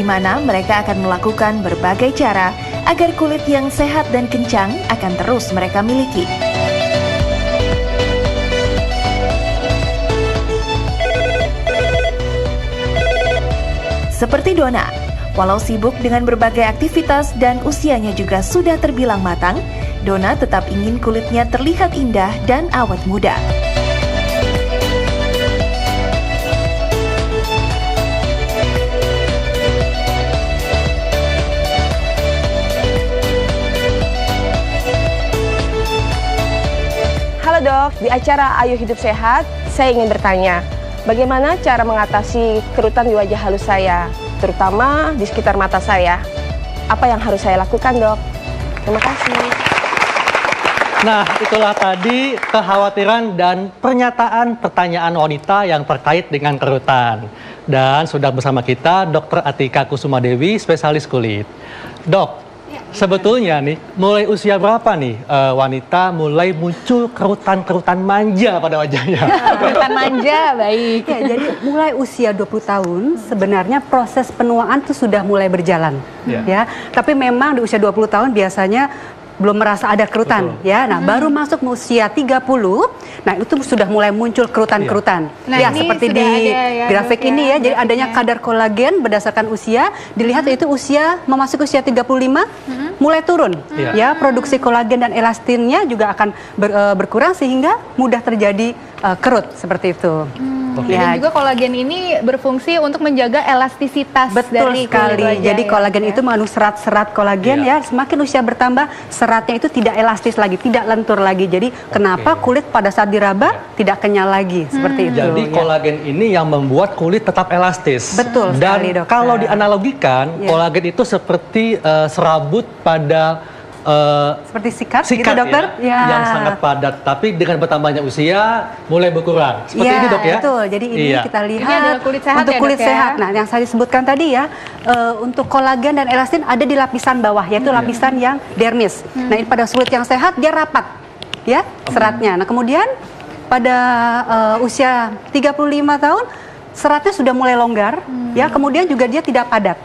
di mana mereka akan melakukan berbagai cara agar kulit yang sehat dan kencang akan terus mereka miliki. Seperti Donna, walau sibuk dengan berbagai aktivitas dan usianya juga sudah terbilang matang, Donna tetap ingin kulitnya terlihat indah dan awet muda. Halo dok, di acara Ayo Hidup Sehat, saya ingin bertanya, bagaimana cara mengatasi kerutan di wajah halus saya, terutama di sekitar mata saya? Apa yang harus saya lakukan, dok? Terima kasih. Nah, itulah tadi kekhawatiran dan pernyataan pertanyaan wanita yang terkait dengan kerutan. Dan sudah bersama kita Dr. Atika Kusuma Dewi, spesialis kulit. Dok, sebetulnya nih, mulai usia berapa nih wanita mulai muncul kerutan-kerutan manja pada wajahnya? Kerutan manja, baik. Ya, jadi mulai usia 20 tahun sebenarnya proses penuaan itu sudah mulai berjalan. Ya. Tapi memang di usia 20 tahun biasanya belum merasa ada kerutan. Ya. Nah, baru masuk usia 30, nah itu sudah mulai muncul kerutan-kerutan. Nah, ya, ini seperti sudah di ada ya, grafik dok, ini ya. Jadi adanya grafiknya. kadar kolagen berdasarkan usia, dilihat itu usia memasuki usia 35 mulai turun. Ya, produksi kolagen dan elastinnya juga akan berkurang sehingga mudah terjadi kerut seperti itu. Dan juga kolagen ini berfungsi untuk menjaga elastisitas Betul dari sekali. kulit wajah, Jadi ya, kolagen ya. itu mengandung serat-serat kolagen ya. Semakin usia bertambah, seratnya itu tidak elastis lagi, tidak lentur lagi. Jadi kenapa kulit pada saat diraba tidak kenyal lagi seperti itu. Jadi kolagen ini yang membuat kulit tetap elastis. Betul Dan sekali, dokter. kalau dianalogikan, kolagen itu seperti serabut pada seperti sikat gitu, sikat dokter? ya, yang sangat padat. Tapi dengan bertambahnya usia mulai berkurang. Seperti ini, dok ya? Betul. Jadi ini kita lihat Ini adalah kulit sehat untuk ya, kulit dok, ya? sehat. Nah, yang saya sebutkan tadi ya, untuk kolagen dan elastin ada di lapisan bawah, yaitu lapisan yang dermis. Nah, ini pada kulit yang sehat dia rapat, ya seratnya. Nah, kemudian pada usia 35 tahun seratnya sudah mulai longgar, ya. Kemudian juga dia tidak padat.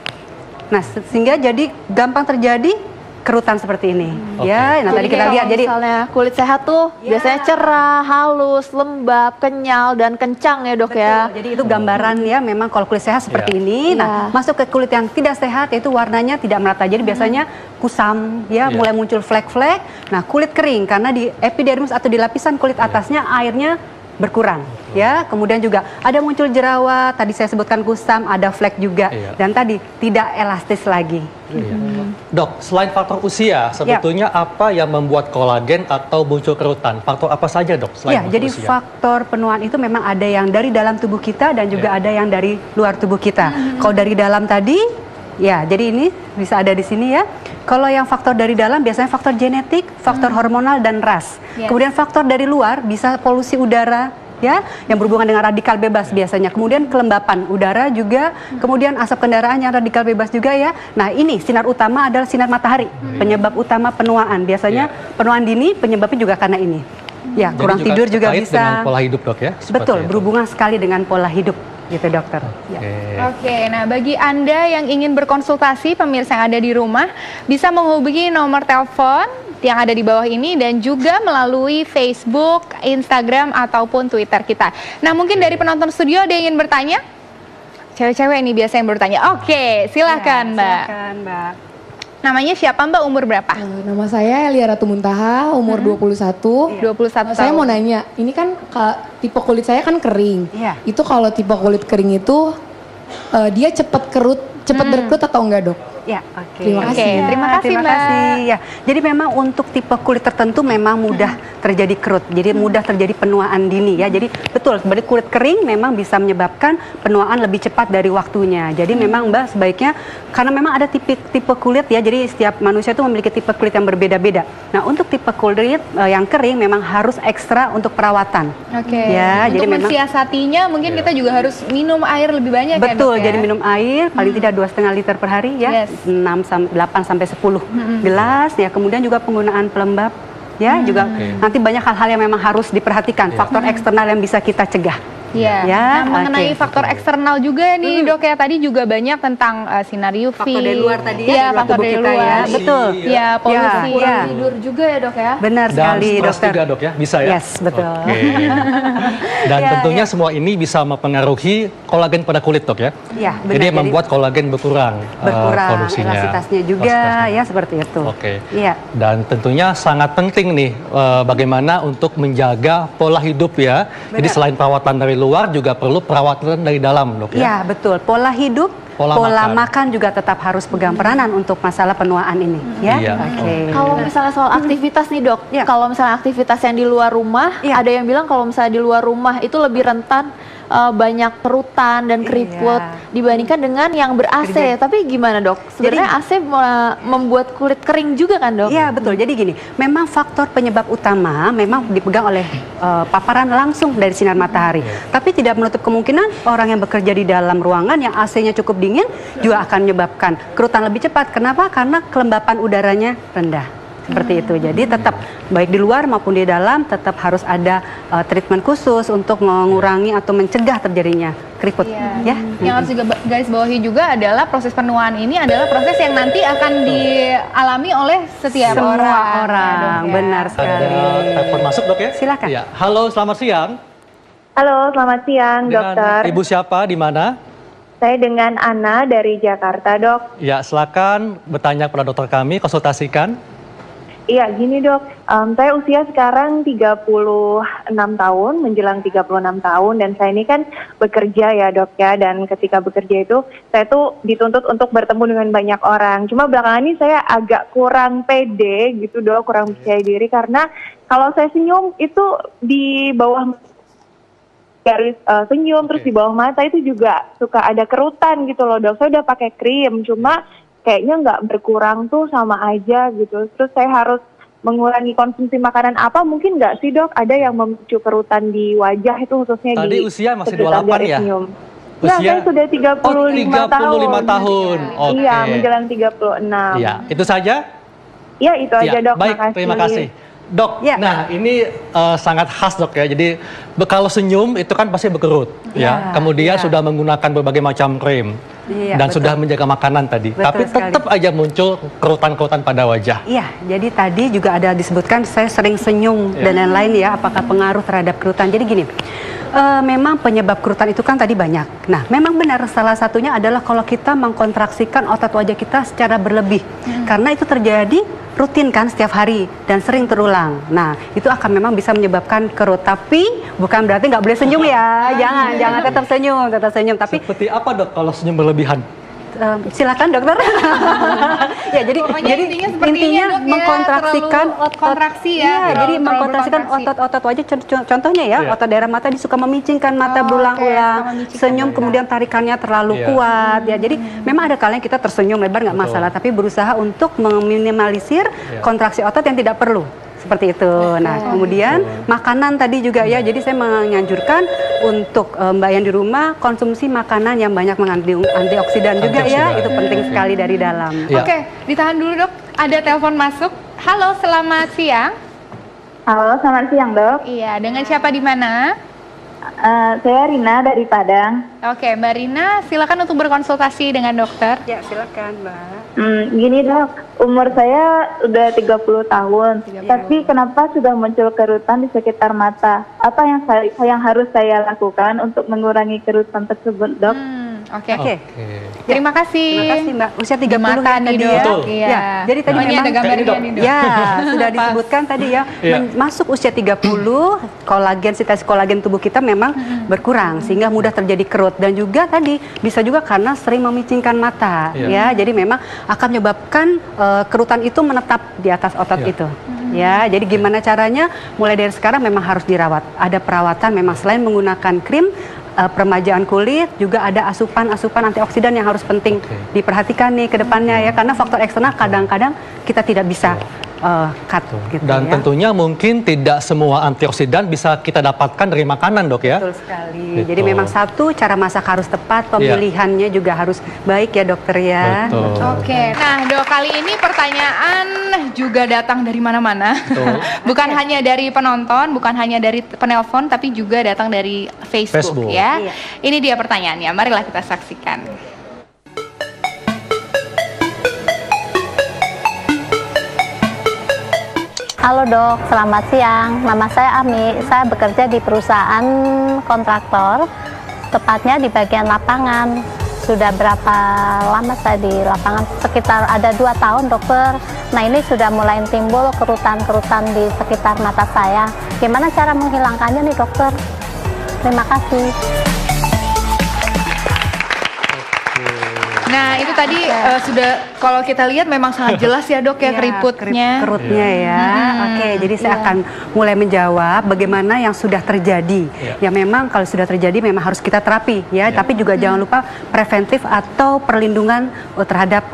Nah, sehingga jadi gampang terjadi kerutan seperti ini. Ya, nah tadi kita lihat jadi misalnya kulit sehat tuh biasanya cerah, halus, lembab, kenyal dan kencang ya, dok ya. jadi itu gambaran ya memang kalau kulit sehat seperti ini. Nah, masuk ke kulit yang tidak sehat yaitu warnanya tidak merata. Jadi biasanya kusam ya, mulai muncul flek-flek. Nah, kulit kering karena di epidermis atau di lapisan kulit atasnya airnya berkurang ya. Kemudian juga ada muncul jerawat, tadi saya sebutkan kusam, ada flek juga. Dan tadi tidak elastis lagi. Dok, selain faktor usia, sebetulnya apa yang membuat kolagen atau muncul kerutan? Faktor apa saja, dok, selain faktor jadi usia? faktor penuaan itu memang ada yang dari dalam tubuh kita dan juga ada yang dari luar tubuh kita. Kalau dari dalam tadi, ya jadi ini bisa ada di sini ya. Kalau yang faktor dari dalam biasanya faktor genetik, faktor hormonal dan ras. Kemudian faktor dari luar bisa polusi udara, ya, yang berhubungan dengan radikal bebas biasanya. Kemudian kelembapan udara juga, kemudian asap kendaraan yang radikal bebas juga ya. Nah, ini sinar utama adalah sinar matahari, penyebab utama penuaan. Biasanya penuaan dini penyebabnya juga karena ini. Ya, Jadi kurang tidur juga terkait bisa. dengan pola hidup, dok ya? Betul, berhubungan sekali dengan pola hidup, gitu dokter. Oke, nah bagi Anda yang ingin berkonsultasi, pemirsa yang ada di rumah, bisa menghubungi nomor telepon yang ada di bawah ini dan juga melalui Facebook, Instagram, ataupun Twitter kita. Nah, mungkin dari penonton studio ada yang ingin bertanya? Cewek-cewek ini biasa yang bertanya. Oke, silakan Mbak. Silakan, Mbak. Namanya siapa Mbak? Umur berapa? Nama saya Elia Ratu Muntaha, umur 21. 21 Saya tahun. mau nanya, ini kan tipe kulit saya kan kering. Iya. Itu kalau tipe kulit kering itu dia cepat kerut, cepat berkerut atau enggak, dok? Ya, oke. Terima kasih. Oke, terima kasih, terima Mbak. kasih. Ya, jadi memang untuk tipe kulit tertentu memang mudah terjadi kerut. Jadi mudah terjadi penuaan dini ya. Jadi betul, sebenarnya kulit kering memang bisa menyebabkan penuaan lebih cepat dari waktunya. Jadi memang Mbak sebaiknya karena memang ada tipe kulit ya. Jadi setiap manusia itu memiliki tipe kulit yang berbeda-beda. Nah, untuk tipe kulit yang kering memang harus ekstra untuk perawatan. Oke. Ya, Untuk jadi memang mensiasatinya mungkin kita juga harus minum air lebih banyak ya, betul, Dok, ya? jadi minum air paling tidak 2,5 liter per hari ya. Yes. 8 sampai 10 gelas ya. Kemudian juga penggunaan pelembab ya, juga nanti banyak hal-hal yang memang harus diperhatikan, faktor eksternal yang bisa kita cegah. Iya. Ya, Nah, mengenai oke. faktor eksternal juga nih Dok ya, tadi juga banyak tentang sinar UV. Faktor dari luar tadi ya, Iya, di luar faktor tubuh dari kita ya. luar. Betul. Iya, polusi. Ya. Tidur juga ya dok ya. Benar Dan sekali stres dokter. juga dok ya, bisa ya? Yes, betul. Oke. Dan Ya, tentunya ya. semua ini bisa mempengaruhi kolagen pada kulit dok ya? Ya, benar. Jadi membuat kolagen berkurang produksinya. elastasitasnya juga Elastasitasnya. ya seperti itu. Oke. Iya. Dan tentunya sangat penting nih bagaimana untuk menjaga pola hidup ya. Jadi Benar. selain perawatan dari luar juga perlu perawatan dari dalam dok ya. Ya, betul. Pola hidup, Pola makan juga tetap harus pegang peranan untuk masalah penuaan ini, ya. Iya. Oke. Kalau misalnya soal aktivitas nih dok, Ya. kalau misalnya aktivitas yang di luar rumah, Ya. ada yang bilang kalau misalnya di luar rumah itu lebih rentan banyak kerutan dan keriput Iya. dibandingkan dengan yang ber-AC. Tapi gimana dok? Sebenarnya AC membuat kulit kering juga kan dok? Iya, betul. Jadi gini, memang faktor penyebab utama memang dipegang oleh paparan langsung dari sinar matahari. Tapi tidak menutup kemungkinan orang yang bekerja di dalam ruangan yang AC-nya cukup dingin juga akan menyebabkan kerutan lebih cepat. Kenapa? Karena kelembapan udaranya rendah. Seperti itu. Jadi tetap baik di luar maupun di dalam tetap harus ada treatment khusus untuk mengurangi atau mencegah terjadinya keriput. Iya. Ya. Yang harus juga garis bawahi juga adalah proses penuaan ini adalah proses yang nanti akan dialami oleh setiap Semua orang. orang, Ya, dok, ya. benar sekali. Ada telepon masuk dok ya? Silakan. Iya. Halo, selamat siang. Halo, selamat siang Dengan dokter. Ibu siapa, di mana? Saya dengan Ana dari Jakarta, dok. Ya, silakan bertanya kepada dokter kami, konsultasikan. Iya, gini dok, saya usia sekarang 36 tahun, menjelang 36 tahun, dan saya ini kan bekerja ya dok ya, dan ketika bekerja itu saya tuh dituntut untuk bertemu dengan banyak orang. Cuma belakangan ini saya agak kurang pede gitu dok, kurang percaya diri, karena kalau saya senyum itu di bawah garis senyum, terus di bawah mata itu juga suka ada kerutan gitu loh dok. Saya udah pakai krim, cuma kayaknya nggak berkurang tuh, sama aja gitu. Terus saya harus mengurangi konsumsi makanan apa, mungkin nggak sih dok? Ada yang memicu kerutan di wajah itu khususnya Tadi di usia masih sekitar 28 garis ya? senyum. Usia? Ya, saya sudah 35 tahun. 35 tahun. Oke. Iya, menjelang 36. Iya, itu saja? Ya, itu aja Ya, dok. baik, Makasih. terima kasih. Dok, Ya. nah ini sangat khas dok ya. Jadi kalau senyum itu kan pasti berkerut, ya. Kemudian ya. sudah menggunakan berbagai macam krim Iya, dan betul. sudah menjaga makanan tadi. Betul Tapi sekali. tetap aja muncul kerutan-kerutan pada wajah. Iya, jadi tadi juga ada disebutkan saya sering senyum dan lain-lain ya, apakah pengaruh terhadap kerutan. Jadi gini, memang penyebab kerutan itu kan tadi banyak. Nah, memang benar salah satunya adalah kalau kita mengkontraksikan otot wajah kita secara berlebih. Karena itu terjadi rutin kan setiap hari dan sering terulang. Nah, itu akan memang bisa menyebabkan kerut. Tapi bukan berarti nggak boleh senyum ya. Jangan tetap senyum. Tapi Seperti apa dok kalau senyum berlebihan? silakan dokter. Ya, jadi Pokoknya intinya seperti ini, intinya dok, ya, mengkontraksikan terlalu otot kontraksi ya. Iya, jadi Terlalu mengkontraksikan berkontraksi. otot-otot wajah. Contohnya ya, Iya. otot daerah mata dia suka memicingkan mata Oh, berulang-ulang. oke, suka memicingkan Senyum mata. kemudian tarikannya terlalu Iya. kuat ya. Jadi memang ada kalanya kita tersenyum lebar nggak Betul. masalah, tapi berusaha untuk meminimalisir Iya. kontraksi otot yang tidak perlu. Seperti itu. Nah, kemudian makanan tadi juga ya. Jadi saya menganjurkan untuk Mbak yang di rumah konsumsi makanan yang banyak mengandung antioksidan juga ya. Antioksidan. Itu penting sekali dari dalam. Iya. Oke, ditahan dulu dok. Ada telepon masuk. Halo, selamat siang. Halo, selamat siang dok. Iya, dengan siapa di mana? Saya Rina dari Padang. Oke, Mbak Rina, silakan untuk berkonsultasi dengan dokter. Ya, silakan, Mbak. Gini dok, umur saya udah 30 tahun, tapi kenapa sudah muncul kerutan di sekitar mata? Apa yang harus saya lakukan untuk mengurangi kerutan tersebut dok? Oke. Oke. Terima kasih. Terima kasih Mbak. Usia 30 Di mata ya nih, tadi Dok. ya. Betul. Iya. Ya, jadi tadi Oh, ini memang ada gambarnya Dok. nih, Dok. Ya, sudah disebutkan tadi ya. Iya. Masuk usia 30, sintesis kolagen tubuh kita memang berkurang sehingga mudah terjadi kerut, dan juga tadi bisa juga karena sering memicingkan mata Iya. ya. Jadi memang akan menyebabkan kerutan itu menetap di atas otot Iya. itu. Ya, jadi gimana caranya? Mulai dari sekarang memang harus dirawat. Ada perawatan memang selain menggunakan krim, peremajaan kulit, juga ada asupan antioksidan yang harus penting diperhatikan nih ke depannya ya, karena faktor eksternal kadang-kadang kita tidak bisa cut gitu. Dan ya. tentunya mungkin tidak semua antioksidan bisa kita dapatkan dari makanan, Dok ya. Betul sekali. Gitu. Jadi memang satu, cara masak harus tepat, pemilihannya juga harus baik ya dokter ya. Betul. Oke, nah Dok, kali ini pertanyaan juga datang dari mana-mana. Bukan hanya dari penonton, bukan hanya dari penelpon, tapi juga datang dari Facebook. Ya. Iya. Ini dia pertanyaannya, marilah kita saksikan. Halo dok, selamat siang. Nama saya Ami, saya bekerja di perusahaan kontraktor, tepatnya di bagian lapangan. Sudah berapa lama saya di lapangan? Sekitar ada 2 tahun dokter. Nah ini sudah mulai timbul kerutan-kerutan di sekitar mata saya. Gimana cara menghilangkannya nih dokter? Terima kasih. Nah itu tadi sudah, kalau kita lihat memang sangat jelas ya dok ya, keriputnya. Kerutnya ya. Oke, jadi saya akan mulai menjawab bagaimana yang sudah terjadi. Ya memang kalau sudah terjadi memang harus kita terapi ya. Tapi juga jangan lupa preventif atau perlindungan terhadap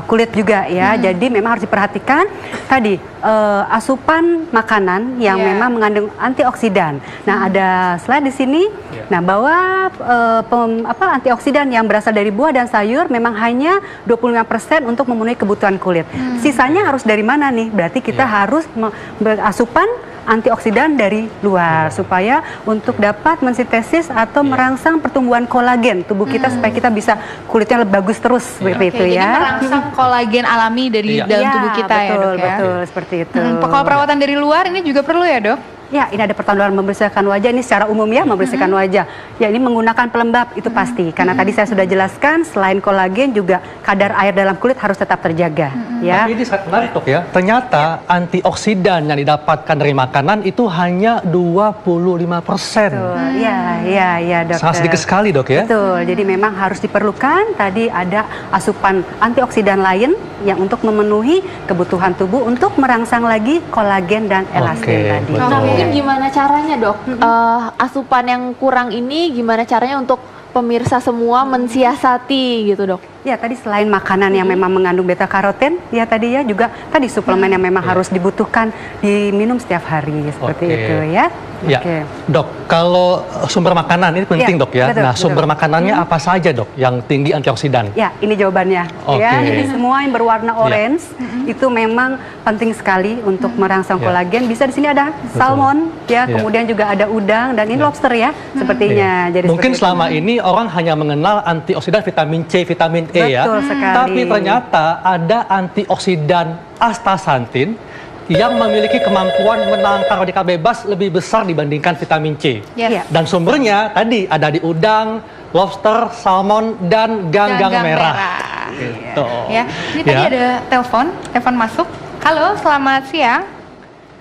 kulit juga ya. Jadi memang harus diperhatikan tadi asupan makanan yang memang mengandung antioksidan. Nah ada slide di sini. Nah bahwa antioksidan yang berasal dari buah dan sayur memang hanya 25% untuk memenuhi kebutuhan kulit. Sisanya harus dari mana nih? Berarti kita harus berasupan antioksidan dari luar supaya untuk dapat mensintesis atau merangsang pertumbuhan kolagen tubuh kita supaya kita bisa kulitnya lebih bagus terus seperti itu ya. Jadi merangsang kolagen alami dari dalam tubuh kita ya dok ya. Betul, seperti itu. Kalau perawatan dari luar ini juga perlu ya dok? Ya, ini ada pertolongan membersihkan wajah, ini secara umum ya, membersihkan wajah. Ya, ini menggunakan pelembab, itu pasti. Karena tadi saya sudah jelaskan, selain kolagen juga kadar air dalam kulit harus tetap terjaga. Ya. Tapi ini sangat menarik dok ya, ternyata antioksidan yang didapatkan dari makanan itu hanya 25%. Iya dokter. Sangat sedikit sekali dok ya. Betul, jadi memang harus diperlukan, tadi ada asupan antioksidan lain yang untuk memenuhi kebutuhan tubuh untuk merangsang lagi kolagen dan elastin tadi. Nah, mungkin gimana caranya dok, asupan yang kurang ini gimana caranya untuk pemirsa semua mensiasati gitu dok? Ya tadi selain makanan yang memang mengandung beta karoten, ya tadi ya juga tadi suplemen yang memang harus dibutuhkan diminum setiap hari seperti itu ya. Ya, dok, kalau sumber makanan ini penting dok ya. Nah, sumber makanannya apa saja dok yang tinggi antioksidan? Ya, ini jawabannya. Ya, jadi semua yang berwarna orange itu memang penting sekali untuk merangsang kolagen. Bisa di sini ada salmon, ya, kemudian juga ada udang dan ini lobster ya, sepertinya. Jadi mungkin selama ini orang hanya mengenal antioksidan vitamin C, vitamin E ya. Tapi ternyata ada antioksidan astaxanthin yang memiliki kemampuan menangkal radikal bebas lebih besar dibandingkan vitamin C. Dan sumbernya tadi ada di udang, lobster, salmon, dan ganggang merah. Gitu. Ya. Ini tadi ada telepon masuk. Halo, selamat siang.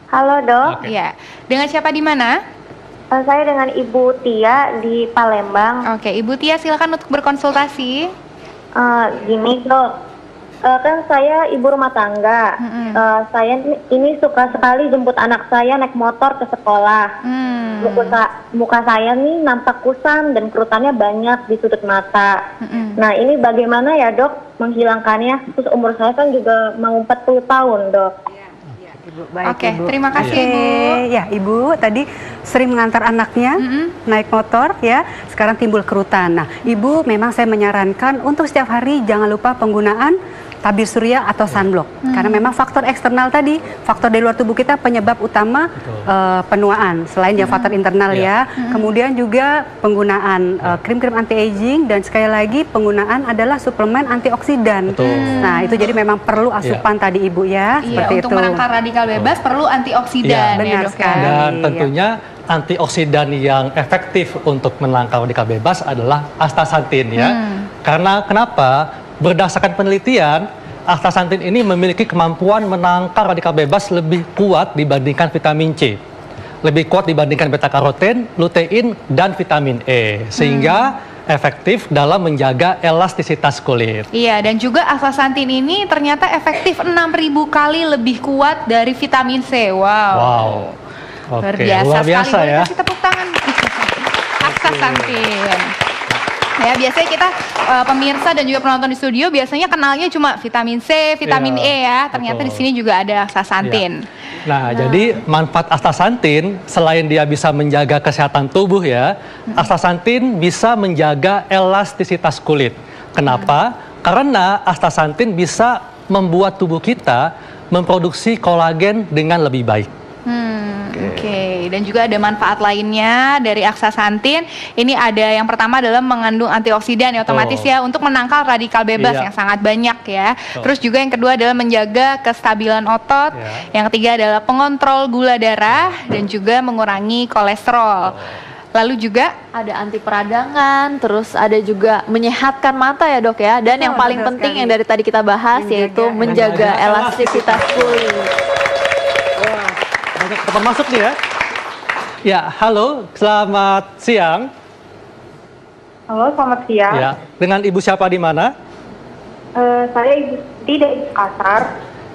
Halo dok. Iya. Dengan siapa di mana? Saya dengan Ibu Tia di Palembang. Oke, Ibu Tia silakan untuk berkonsultasi. Gini dok, kan saya ibu rumah tangga. Saya ini suka sekali jemput anak saya naik motor ke sekolah. Muka saya nih nampak kusam dan kerutannya banyak di sudut mata. Nah ini bagaimana ya dok menghilangkannya? Terus umur saya kan juga mau 40 tahun dok. Baik, Ibu. Terima kasih Ibu. Ya, Ibu tadi sering mengantar anaknya naik motor ya, sekarang timbul kerutan. Nah, Ibu memang saya menyarankan untuk setiap hari jangan lupa penggunaan tabir surya atau sunblock. Karena memang faktor eksternal tadi, faktor dari luar tubuh kita penyebab utama penuaan selain yang faktor internal ya. Kemudian juga penggunaan krim-krim anti-aging dan sekali lagi penggunaan adalah suplemen antioksidan. Nah, itu jadi memang perlu asupan tadi Ibu ya, seperti untuk menangkal radikal bebas perlu antioksidan ya, dok. Dan tentunya antioksidan yang efektif untuk menangkal radikal bebas adalah astaxanthin ya. Karena kenapa? Berdasarkan penelitian, astaxanthin ini memiliki kemampuan menangkal radikal bebas lebih kuat dibandingkan vitamin C. Lebih kuat dibandingkan beta karoten, lutein, dan vitamin E. Sehingga efektif dalam menjaga elastisitas kulit. Iya, dan juga astaxanthin ini ternyata efektif 6.000 kali lebih kuat dari vitamin C. Wow. Oke, luar biasa ya. Boleh kasih tepuk tangan. Astaxanthin. Ya, biasanya kita pemirsa dan juga penonton di studio biasanya kenalnya cuma vitamin C, vitamin E ya. Ternyata di sini juga ada astaxanthin. Nah, jadi manfaat astaxanthin selain dia bisa menjaga kesehatan tubuh ya, astaxanthin bisa menjaga elastisitas kulit. Kenapa? Karena astaxanthin bisa membuat tubuh kita memproduksi kolagen dengan lebih baik. Oke. Dan juga ada manfaat lainnya dari astaxanthin. Ini ada yang pertama adalah mengandung antioksidan ya, otomatis ya untuk menangkal radikal bebas yang sangat banyak ya. Terus juga yang kedua adalah menjaga kestabilan otot. Yang ketiga adalah pengontrol gula darah dan juga mengurangi kolesterol. Lalu juga ada anti peradangan, terus ada juga menyehatkan mata ya dok ya. Dan yang paling penting yang dari tadi kita bahas yaitu menjaga elastisitas kulit. Banyak telepon masuk nih ya. Ya, halo, selamat siang. Halo, selamat siang. Ya, dengan ibu siapa di mana? Saya Ibu Siti dari Makassar.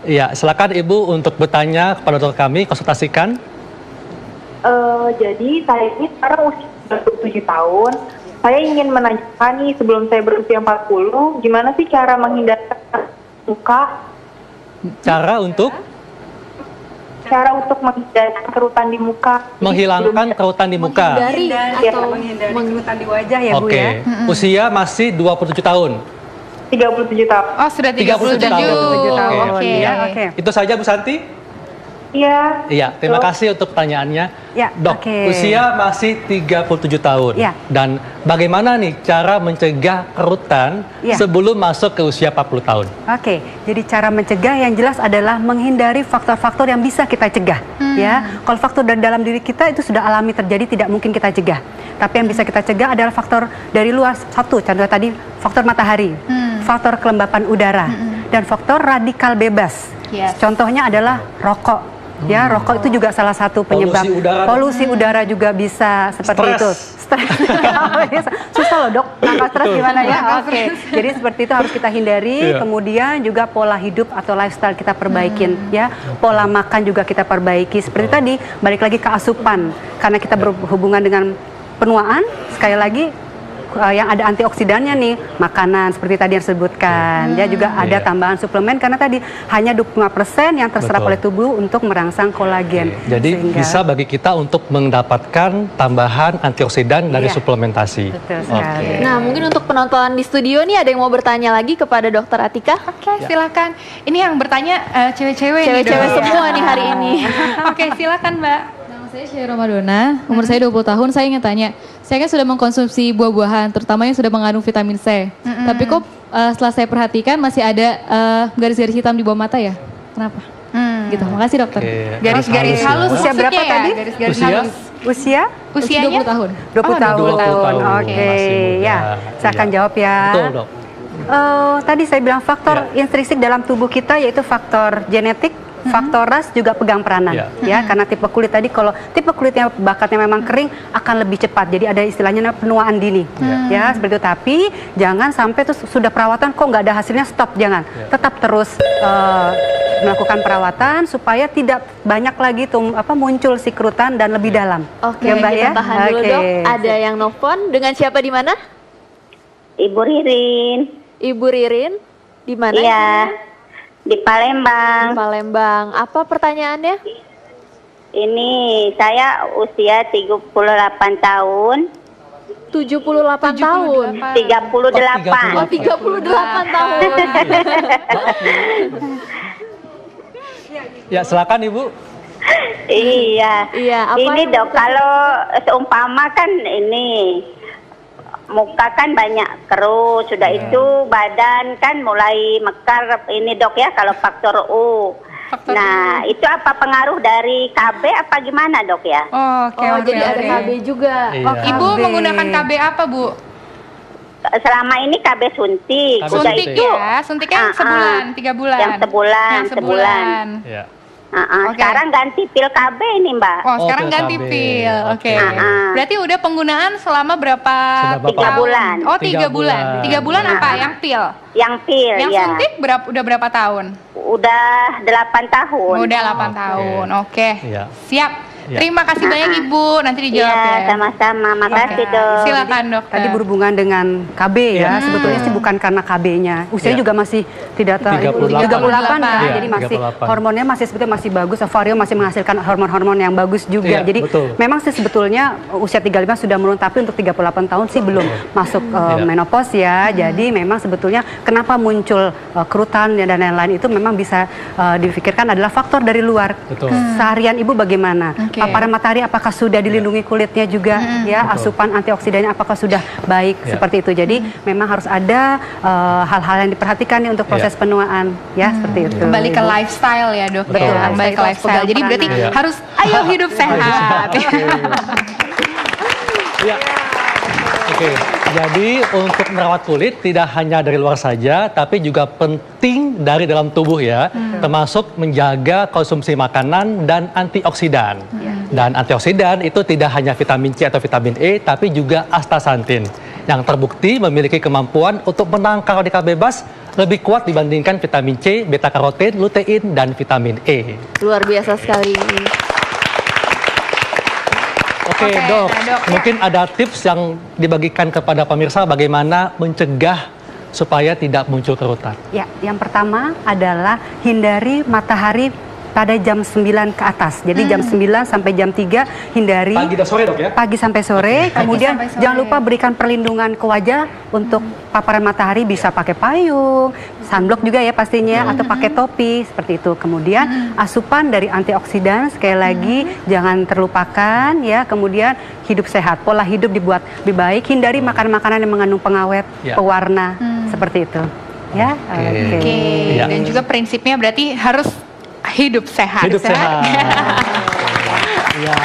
Ya, silakan ibu untuk bertanya kepada dokter kami, konsultasikan. Jadi saya ini sekarang usia 27 tahun. Saya ingin menanyakan nih sebelum saya berusia 40, gimana sih cara menghindari muka? Cara untuk menghindari kerutan di muka. menghilangkan kerutan di muka. Menghindari kerutan di wajah ya Bu Oke, ya. usia masih 27 tahun. 37 tahun. oh sudah 37 tahun. Oke. Oke. Itu saja Bu Santi? Iya. Iya, terima kasih untuk pertanyaannya. Ya, Dok, oke. usia masih 37 tahun. Ya. Dan bagaimana nih cara mencegah kerutan sebelum masuk ke usia 40 tahun? Oke, jadi cara mencegah yang jelas adalah menghindari faktor-faktor yang bisa kita cegah. Ya, kalau faktor dari dalam diri kita itu sudah alami terjadi, tidak mungkin kita cegah. Tapi yang bisa kita cegah adalah faktor dari luar. Satu, contoh tadi faktor matahari, faktor kelembapan udara, dan faktor radikal bebas. Contohnya adalah rokok. Ya, rokok itu juga salah satu penyebab polusi udara juga bisa seperti itu. Stres. Susah loh dok, nangkal stres gimana ya? Oke. Jadi seperti itu harus kita hindari. Kemudian juga pola hidup atau lifestyle kita perbaikin, ya. Pola makan juga kita perbaiki. Seperti tadi, balik lagi ke asupan. Karena kita berhubungan dengan penuaan, sekali lagi yang ada antioksidannya nih, makanan seperti tadi yang disebutkan. Ya juga ada tambahan suplemen karena tadi hanya 25% yang terserap oleh tubuh untuk merangsang kolagen. Jadi bisa bagi kita untuk mendapatkan tambahan antioksidan dari suplementasi. Betul sekali. Nah, mungkin untuk penonton di studio nih ada yang mau bertanya lagi kepada Dokter Atika? Oke, silakan. Ini yang bertanya cewek-cewek nih. Cewek-cewek semua nih hari ini. Oke, silakan Mbak. Saya Syaira Madonna, umur saya 20 tahun, saya ingin tanya, saya kan sudah mengkonsumsi buah-buahan, terutama yang sudah mengandung vitamin C. Tapi kok setelah saya perhatikan masih ada garis-garis hitam di bawah mata ya? Kenapa? Gitu, makasih dokter. Garis-garis halus. Usia berapa tadi? Garis-garis Usia? halus. Usianya? 20 tahun. 20 tahun. Oke, Masih muda. ya. Saya akan jawab ya. Betul, Dok. Tadi saya bilang faktor intrinsik dalam tubuh kita yaitu faktor genetik, faktor ras juga pegang peranan, ya karena tipe kulit tadi kalau tipe kulitnya bakatnya memang kering akan lebih cepat, jadi ada istilahnya penuaan dini, ya seperti itu. Tapi jangan sampai tuh sudah perawatan kok nggak ada hasilnya, stop, jangan, tetap terus melakukan perawatan supaya tidak banyak lagi tuh muncul si kerutan dan lebih dalam. Oke, ya, Mbak, kita ya? tahan dulu dok. Ada yang nelfon, dengan siapa di mana? Ibu Ririn. Ibu Ririn, di mana? Iya. Di Palembang. Di Palembang. Apa pertanyaannya? Ini saya usia 38 tahun. 78 tahun. 38. Oh, 38 tahun. Ya, silakan Ibu. Iya. Iya, apa ini dok, kalau seumpama kan ini muka kan banyak kerut, sudah itu badan kan mulai mekar ini dok ya kalau faktor U. Nah, itu apa pengaruh dari KB apa gimana dok ya? Jadi ada KB juga. Ibu menggunakan KB apa Bu? Selama ini KB suntik. Suntik ya, suntiknya sebulan, 3 bulan. Yang sebulan. Ya. Sekarang ganti pil KB ini Mbak. Sekarang ganti pil. Oke. Berarti udah penggunaan selama berapa? 3 bulan. Oh, 3 bulan. 3 bulan apa? Yang pil? Yang pil, Yang suntik udah berapa tahun? Udah 8 tahun. Udah 8 tahun. Oke. Siap. Ya. Terima kasih banyak Ibu, nanti dijawab Iya, ya. sama-sama. Makasih, Dok. Silakan dokter. Tadi berhubungan dengan KB ya, sebetulnya sih bukan karena KB-nya. Usia juga masih tidak 38 kan, Iya, jadi masih 38. hormonnya masih sebetulnya masih bagus, ovarium masih menghasilkan hormon-hormon yang bagus juga. Iya, Jadi betul. memang sih sebetulnya usia 35 sudah menurun, tapi untuk 38 tahun sih belum masuk menopause ya. Jadi memang sebetulnya kenapa muncul kerutan dan lain-lain itu memang bisa dipikirkan adalah faktor dari luar. Betul. Seharian ibu bagaimana? Paparan matahari apakah sudah dilindungi kulitnya juga ya? Asupan antioksidannya apakah sudah baik seperti itu. Jadi memang harus ada hal-hal yang diperhatikan nih untuk proses penuaan ya, seperti itu. Kembali ke lifestyle ya dok. Betul. Ya, kembali ke lifestyle. Jadi berarti harus ayo hidup sehat. Ya. Oke, jadi untuk merawat kulit tidak hanya dari luar saja, tapi juga penting dari dalam tubuh ya, termasuk menjaga konsumsi makanan dan antioksidan. Dan antioksidan itu tidak hanya vitamin C atau vitamin E, tapi juga astaxanthin yang terbukti memiliki kemampuan untuk menangkal radikal bebas lebih kuat dibandingkan vitamin C, beta karoten, lutein, dan vitamin E. Luar biasa sekali. Oke, Dok, mungkin ada tips yang dibagikan kepada pemirsa bagaimana mencegah supaya tidak muncul kerutan. Ya, yang pertama adalah hindari matahari pada jam 9 ke atas. Jadi jam 9 sampai jam 3 hindari. Pagi dan sore dok ya? Pagi sampai sore. Kemudian sampai sore. jangan lupa berikan perlindungan ke wajah untuk paparan matahari, bisa pakai payung, sunblock juga ya pastinya, atau pakai topi seperti itu. Kemudian asupan dari antioksidan sekali lagi jangan terlupakan ya. Kemudian hidup sehat, pola hidup dibuat lebih baik. Hindari makanan-makanan yang mengandung pengawet, pewarna seperti itu. Ya. Oke. Ya. Dan juga prinsipnya berarti harus hidup sehat. Hidup sehat. Ya.